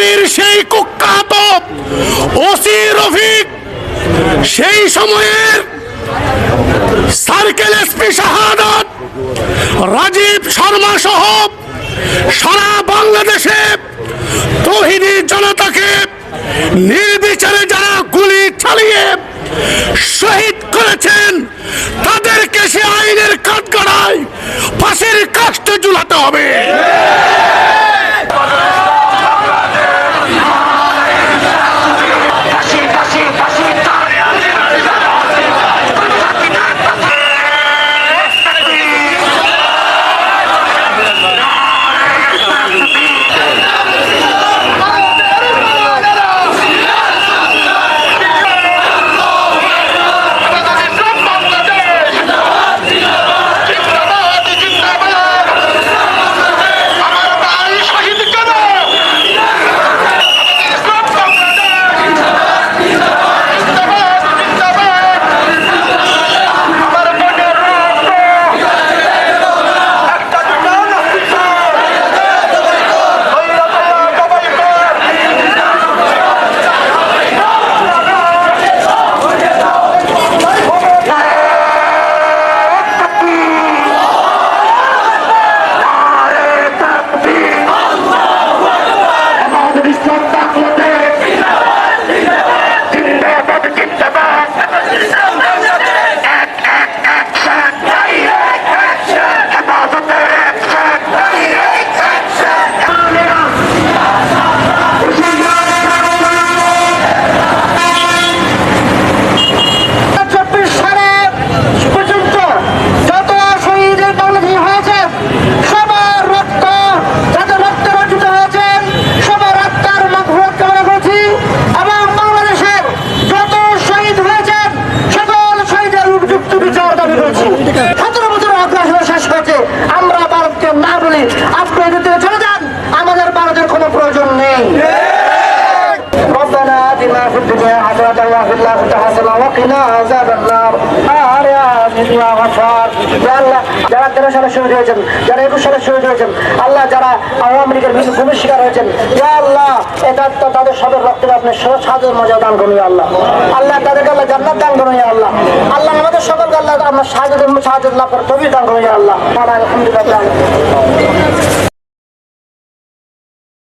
রাজধানীর সেই কুখ্যাত ওসি রফিক, সেই সময়ের সার্কেল এসপি শাহাদাত, রাজীব শর্মা সহ সারা বাংলাদেশে তৌহিদি জনতাকে নির্বিচারে যারা গুলি চালিয়ে শহীদ করেছেন, তাদেরকে সে আইনের কাঠগড়ায় ফাঁসির কাস্টে ঝুলাতে হবে। যারা 13 সালে শহীদ হয়েছেন, যারা 21 সালে শহীদ হয়েছেন, আল্লাহ যারা আওয়ামী লীগের ভূমির শিকার হয়েছেন, আল্লাহ এটা তাদের সবের রক্তের আপনি সাহায্যের মজা দান করুন আল্লাহ। আল্লাহ তাদেরকে আল্লাহ জান্নাত দান করুন আল্লাহ। আল্লাহ আমাদের সকলকে আল্লাহ আমরা সাহায্য লাভ করে তবে দান করুন আল্লাহ। আলহামদুলিল্লাহ।